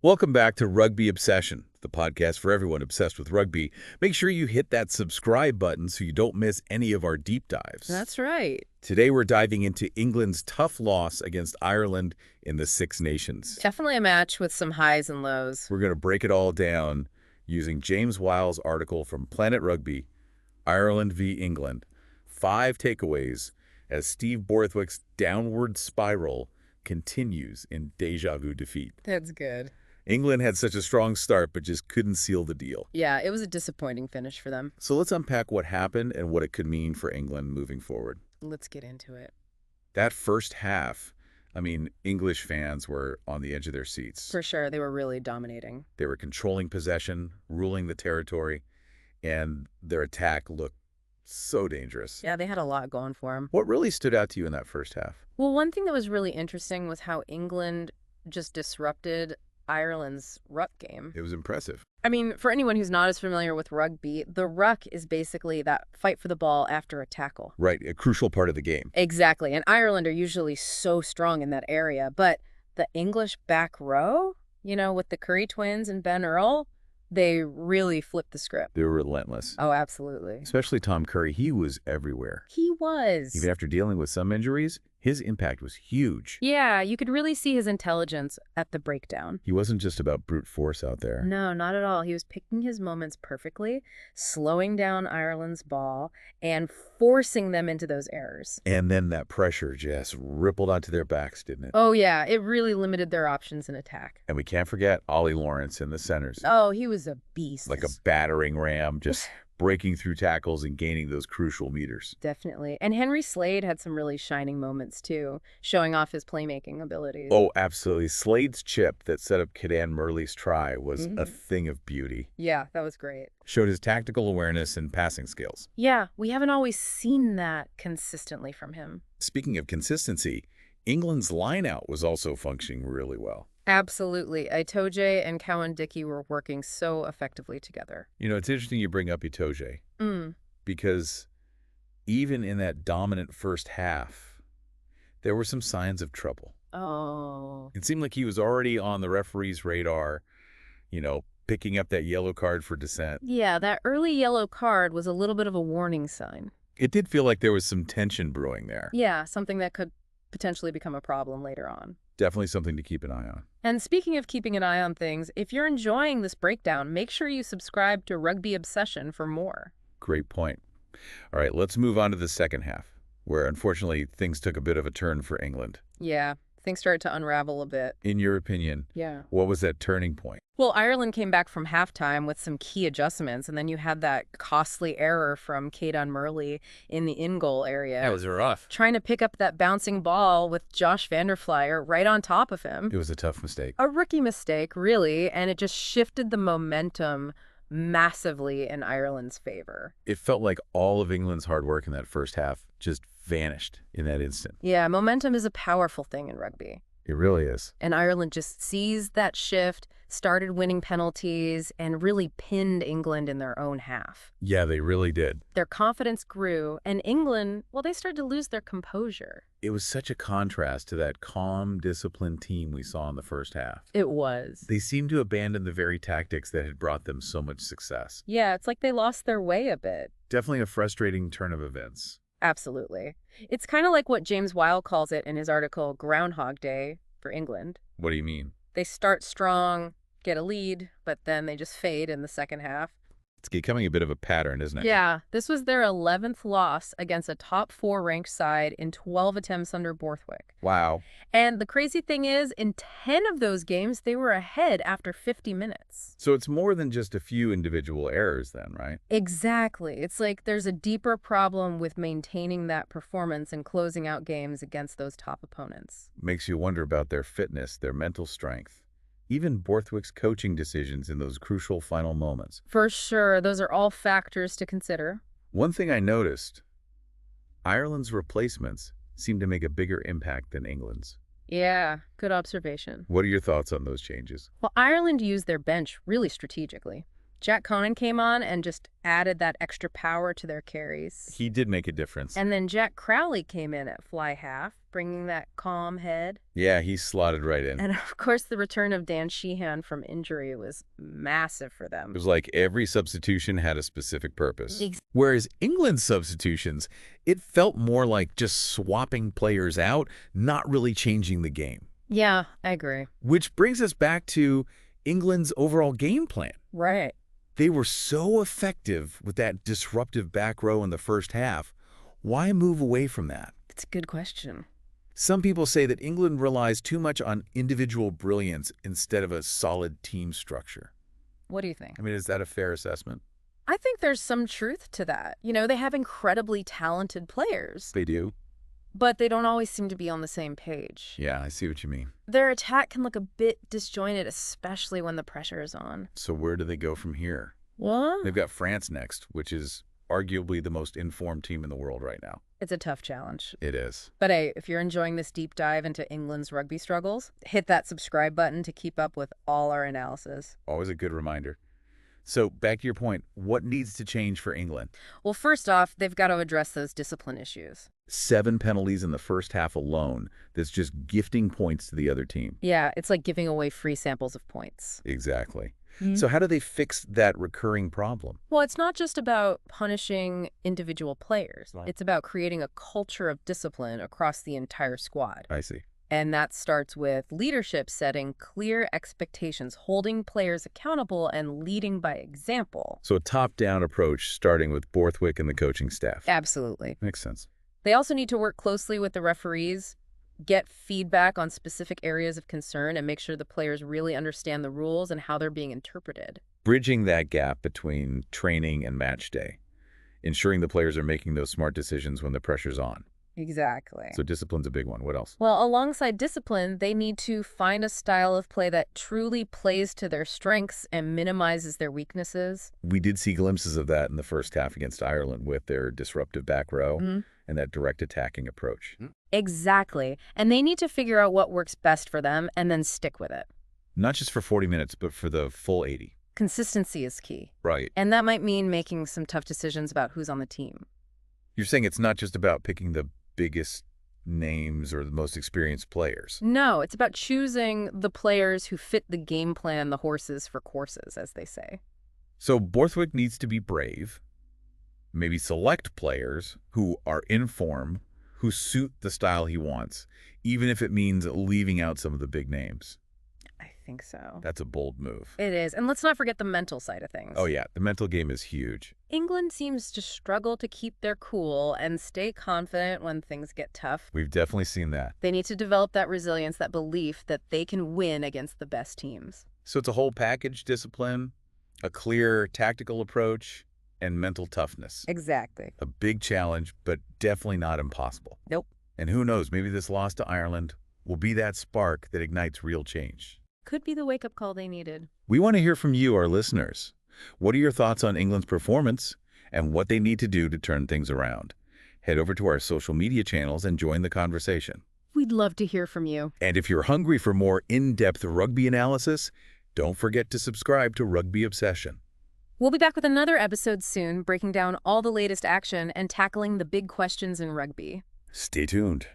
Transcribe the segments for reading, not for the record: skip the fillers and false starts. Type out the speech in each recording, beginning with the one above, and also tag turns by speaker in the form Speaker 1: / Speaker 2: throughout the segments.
Speaker 1: Welcome back to Rugby Obsession, the podcast for everyone obsessed with rugby. Make sure you hit that subscribe button so you don't miss any of our deep dives.
Speaker 2: That's right.
Speaker 1: Today we're diving into England's tough loss against Ireland in the Six Nations.
Speaker 2: Definitely a match with some highs and lows.
Speaker 1: We're going to break it all down using James Wiles' article from Planet Rugby, Ireland v. England. 5 takeaways as Steve Borthwick's downward spiral continues in déjà vu defeat.
Speaker 2: That's good.
Speaker 1: England had such a strong start, but just couldn't seal the deal.
Speaker 2: Yeah, it was a disappointing finish for them.
Speaker 1: So let's unpack what happened and what it could mean for England moving forward.
Speaker 2: Let's get into it.
Speaker 1: That first half, English fans were on the edge of their seats.
Speaker 2: For sure, they were really dominating.
Speaker 1: They were controlling possession, ruling the territory, and their attack looked so dangerous.
Speaker 2: Yeah, they had a lot going for them.
Speaker 1: What really stood out to you in that first half?
Speaker 2: Well, one thing that was really interesting was how England just disrupted Ireland's ruck game.
Speaker 1: It was impressive.
Speaker 2: For anyone who's not as familiar with rugby, the ruck is basically that fight for the ball after a tackle.
Speaker 1: Right, a crucial part of the game.
Speaker 2: Exactly, and Ireland are usually so strong in that area, but the English back row, with the Curry twins and Ben Earl, they really flipped the script.
Speaker 1: They were relentless.
Speaker 2: Oh, absolutely.
Speaker 1: Especially Tom Curry. He was everywhere.
Speaker 2: He was.
Speaker 1: Even after dealing with some injuries, his impact was huge.
Speaker 2: Yeah, you could really see his intelligence at the breakdown.
Speaker 1: He wasn't just about brute force out there.
Speaker 2: No, not at all. He was picking his moments perfectly, slowing down Ireland's ball, and forcing them into those errors.
Speaker 1: And then that pressure just rippled onto their backs, didn't it?
Speaker 2: Oh, yeah. It really limited their options in attack.
Speaker 1: And we can't forget Ollie Lawrence in the centers.
Speaker 2: Oh, he was a beast.
Speaker 1: Like a battering ram, just breaking through tackles and gaining those crucial meters.
Speaker 2: Definitely. And Henry Slade had some really shining moments, too, showing off his playmaking abilities.
Speaker 1: Oh, absolutely. Slade's chip that set up Cadan Murley's try was a thing of beauty.
Speaker 2: Yeah, that was great.
Speaker 1: Showed his tactical awareness and passing skills.
Speaker 2: Yeah, we haven't always seen that consistently from him.
Speaker 1: Speaking of consistency, England's lineout was also functioning really well.
Speaker 2: Absolutely. Itoje and Cowan-Dickey were working so effectively together.
Speaker 1: It's interesting you bring up Itoje. Because even in that dominant first half, there were some signs of trouble.
Speaker 2: Oh.
Speaker 1: It seemed like he was already on the referee's radar, picking up that yellow card for dissent.
Speaker 2: Yeah, that early yellow card was a little bit of a warning sign.
Speaker 1: It did feel like there was some tension brewing there.
Speaker 2: Yeah, something that could potentially become a problem later on.
Speaker 1: Definitely something to keep an eye on.
Speaker 2: And speaking of keeping an eye on things, if you're enjoying this breakdown, make sure you subscribe to Rugby Obsession for more.
Speaker 1: Great point. All right, let's move on to the second half, where unfortunately things took a bit of a turn for England.
Speaker 2: Yeah, things started to unravel a bit.
Speaker 1: In your opinion, what was that turning point?
Speaker 2: Well, Ireland came back from halftime with some key adjustments, and then you had that costly error from Cadan Murley in the in-goal area.
Speaker 3: That was rough.
Speaker 2: Trying to pick up that bouncing ball with Josh van der Flier right on top of him.
Speaker 1: It was a tough mistake.
Speaker 2: A rookie mistake, really, and it just shifted the momentum massively in Ireland's favor.
Speaker 1: It felt like all of England's hard work in that first half just vanished in that instant.
Speaker 2: Yeah, momentum is a powerful thing in rugby.
Speaker 1: It really is.
Speaker 2: And Ireland just seized that shift, started winning penalties, and really pinned England in their own half.
Speaker 1: Yeah, they really did.
Speaker 2: Their confidence grew, and England, well, they started to lose their composure.
Speaker 1: It was such a contrast to that calm, disciplined team we saw in the first half.
Speaker 2: It was.
Speaker 1: They seemed to abandon the very tactics that had brought them so much success.
Speaker 2: Yeah, it's like they lost their way a bit.
Speaker 1: Definitely a frustrating turn of events.
Speaker 2: Absolutely. It's kind of like what James Wiles calls it in his article, Groundhog Day for England.
Speaker 1: What do you mean?
Speaker 2: They start strong, get a lead, but then they just fade in the second half.
Speaker 1: It's becoming a bit of a pattern, isn't it?
Speaker 2: Yeah, this was their 11th loss against a top 4 ranked side in 12 attempts under Borthwick.
Speaker 1: Wow.
Speaker 2: And the crazy thing is, in 10 of those games, they were ahead after 50 minutes.
Speaker 1: So it's more than just a few individual errors then, right?
Speaker 2: Exactly. It's like there's a deeper problem with maintaining that performance and closing out games against those top opponents.
Speaker 1: Makes you wonder about their fitness, their mental strength. Even Borthwick's coaching decisions in those crucial final moments.
Speaker 2: For sure, those are all factors to consider.
Speaker 1: One thing I noticed, Ireland's replacements seemed to make a bigger impact than England's.
Speaker 2: Yeah, good observation.
Speaker 1: What are your thoughts on those changes?
Speaker 2: Well, Ireland used their bench really strategically. Jack Conan came on and just added that extra power to their carries.
Speaker 1: He did make a difference.
Speaker 2: And then Jack Crowley came in at fly half, bringing that calm head.
Speaker 1: Yeah, he slotted right in.
Speaker 2: And of course, the return of Dan Sheehan from injury was massive for them.
Speaker 1: It was like every substitution had a specific purpose. Whereas England's substitutions, it felt more like just swapping players out, not really changing the game.
Speaker 2: Yeah, I agree.
Speaker 1: Which brings us back to England's overall game plan.
Speaker 2: Right.
Speaker 1: They were so effective with that disruptive back row in the first half. Why move away from that?
Speaker 2: It's a good question.
Speaker 1: Some people say that England relies too much on individual brilliance instead of a solid team structure.
Speaker 2: What do you think?
Speaker 1: I mean, is that a fair assessment?
Speaker 2: I think there's some truth to that. You know, they have incredibly talented players,
Speaker 1: They do.
Speaker 2: but they don't always seem to be on the same page.
Speaker 1: Yeah, I see what you mean.
Speaker 2: Their attack can look a bit disjointed, especially when the pressure is on.
Speaker 1: So where do they go from here?
Speaker 2: What?
Speaker 1: They've got France next, which is arguably the most informed team in the world right now.
Speaker 2: It's a tough challenge.
Speaker 1: It is.
Speaker 2: But hey, if you're enjoying this deep dive into England's rugby struggles, hit that subscribe button to keep up with all our analysis.
Speaker 1: Always a good reminder. So back to your point, what needs to change for England?
Speaker 2: Well, first off, they've got to address those discipline issues.
Speaker 1: 7 penalties in the first half alone. That's just gifting points to the other team.
Speaker 2: Yeah, it's like giving away free samples of points.
Speaker 1: Exactly. So how do they fix that recurring problem?
Speaker 2: Well, it's not just about punishing individual players.
Speaker 1: Right.
Speaker 2: It's about creating a culture of discipline across the entire squad.
Speaker 1: I see.
Speaker 2: And that starts with leadership setting clear expectations, holding players accountable, and leading by example.
Speaker 1: So a top-down approach starting with Borthwick and the coaching staff.
Speaker 2: Absolutely.
Speaker 1: Makes sense.
Speaker 2: They also need to work closely with the referees, get feedback on specific areas of concern, and make sure the players really understand the rules and how they're being interpreted.
Speaker 1: Bridging that gap between training and match day. Ensuring the players are making those smart decisions when the pressure's on.
Speaker 2: Exactly.
Speaker 1: So discipline's a big one. What else?
Speaker 2: Well, alongside discipline, they need to find a style of play that truly plays to their strengths and minimizes their weaknesses.
Speaker 1: We did see glimpses of that in the first half against Ireland with their disruptive back row and that direct attacking approach.
Speaker 2: Exactly. And they need to figure out what works best for them and then stick with it.
Speaker 1: Not just for 40 minutes, but for the full 80.
Speaker 2: Consistency is key.
Speaker 1: Right.
Speaker 2: And that might mean making some tough decisions about who's on the team.
Speaker 1: You're saying it's not just about picking the biggest names or the most experienced players.
Speaker 2: No, it's about choosing the players who fit the game plan, the horses for courses, as they say.
Speaker 1: So Borthwick needs to be brave, maybe select players who are in form, who suit the style he wants, even if it means leaving out some of the big names.
Speaker 2: I think so.
Speaker 1: That's a bold move.
Speaker 2: It is. And let's not forget the mental side of things.
Speaker 1: Oh yeah, the mental game is huge.
Speaker 2: England seems to struggle to keep their cool and stay confident when things get tough.
Speaker 1: We've definitely seen that.
Speaker 2: They need to develop that resilience, that belief that they can win against the best teams.
Speaker 1: So it's a whole package: discipline, a clear tactical approach, and mental toughness.
Speaker 2: Exactly.
Speaker 1: A big challenge, but definitely not impossible.
Speaker 2: Nope.
Speaker 1: And who knows, maybe this loss to Ireland will be that spark that ignites real change.
Speaker 2: Could be the wake-up call they needed.
Speaker 1: We want to hear from you, our listeners. What are your thoughts on England's performance and what they need to do to turn things around? Head over to our social media channels and join the conversation.
Speaker 2: We'd love to hear from you.
Speaker 1: And if you're hungry for more in-depth rugby analysis, don't forget to subscribe to Rugby Obsession.
Speaker 2: We'll be back with another episode soon, breaking down all the latest action and tackling the big questions in rugby.
Speaker 1: Stay tuned.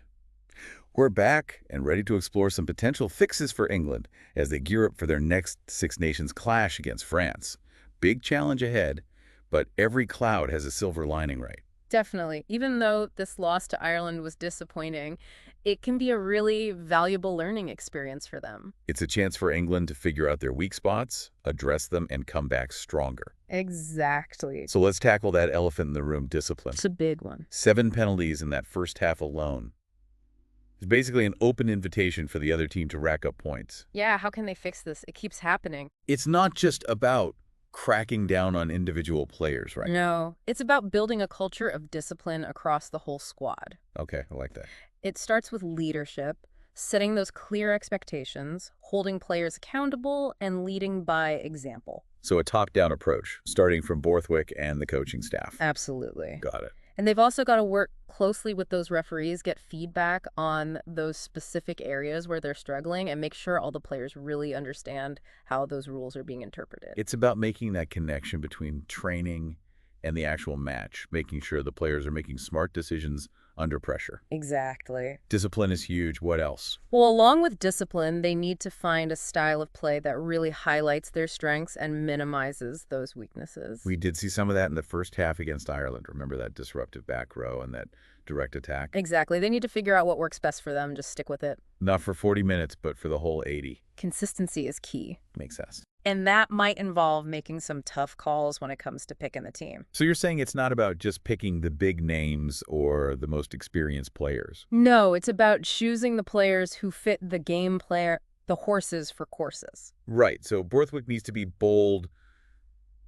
Speaker 1: We're back and ready to explore some potential fixes for England as they gear up for their next Six Nations clash against France. Big challenge ahead, but every cloud has a silver lining, right?
Speaker 2: Definitely. Even though this loss to Ireland was disappointing, it can be a really valuable learning experience for them.
Speaker 1: It's a chance for England to figure out their weak spots, address them, and come back stronger.
Speaker 2: Exactly.
Speaker 1: So let's tackle that elephant in the room: discipline.
Speaker 2: It's a big one.
Speaker 1: 7 penalties in that first half alone. It's basically an open invitation for the other team to rack up points.
Speaker 2: Yeah, how can they fix this? It keeps happening.
Speaker 1: It's not just about cracking down on individual players, right?
Speaker 2: No, it's about building a culture of discipline across the whole squad.
Speaker 1: Okay, I like that.
Speaker 2: It starts with leadership, setting those clear expectations, holding players accountable, and leading by example.
Speaker 1: So a top-down approach, starting from Borthwick and the coaching staff.
Speaker 2: Absolutely.
Speaker 1: Got it.
Speaker 2: And they've also got to work closely with those referees, get feedback on those specific areas where they're struggling, and make sure all the players really understand how those rules are being interpreted.
Speaker 1: It's about making that connection between training and the actual match, making sure the players are making smart decisions under pressure.
Speaker 2: Exactly.
Speaker 1: Discipline is huge. What else?
Speaker 2: Well, along with discipline, they need to find a style of play that really highlights their strengths and minimizes those weaknesses.
Speaker 1: We did see some of that in the first half against Ireland. Remember that disruptive back row and that direct attack?
Speaker 2: Exactly. They need to figure out what works best for them. Just stick with it.
Speaker 1: Not for 40 minutes, but for the whole 80.
Speaker 2: Consistency is key.
Speaker 1: Makes sense.
Speaker 2: And that might involve making some tough calls when it comes to picking the team.
Speaker 1: So you're saying it's not about just picking the big names or the most experienced players?
Speaker 2: No, it's about choosing the players who fit the game player, the horses for courses.
Speaker 1: Right. So Borthwick needs to be bold,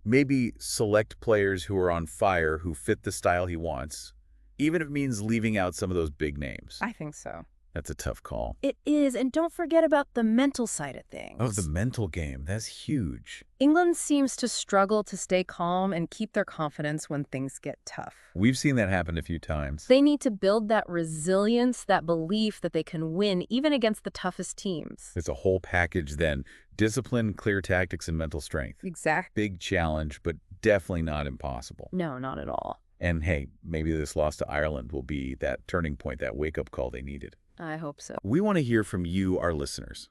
Speaker 1: maybe select players who are on fire, who fit the style he wants, even if it means leaving out some of those big names.
Speaker 2: I think so.
Speaker 1: That's a tough call.
Speaker 2: It is, and don't forget about the mental side of things.
Speaker 1: Oh, the mental game. That's huge.
Speaker 2: England seems to struggle to stay calm and keep their confidence when things get tough.
Speaker 1: We've seen that happen a few times.
Speaker 2: They need to build that resilience, that belief that they can win even against the toughest teams.
Speaker 1: It's a whole package then. Discipline, clear tactics, and mental strength.
Speaker 2: Exactly.
Speaker 1: Big challenge, but definitely not impossible.
Speaker 2: No, not at all.
Speaker 1: And hey, maybe this loss to Ireland will be that turning point, that wake-up call they needed.
Speaker 2: I hope so.
Speaker 1: We want to hear from you, our listeners.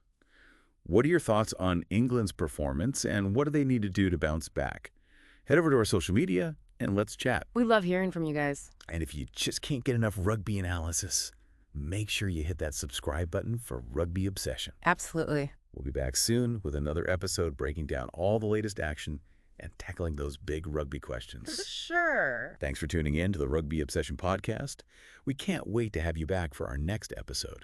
Speaker 1: What are your thoughts on England's performance, and what do they need to do to bounce back? Head over to our social media, and let's chat.
Speaker 2: We love hearing from you guys.
Speaker 1: And if you just can't get enough rugby analysis, make sure you hit that subscribe button for Rugby Obsession.
Speaker 2: Absolutely.
Speaker 1: We'll be back soon with another episode breaking down all the latest action and tackling those big rugby questions.
Speaker 2: Sure.
Speaker 1: Thanks for tuning in to the Rugby Obsession podcast. We can't wait to have you back for our next episode.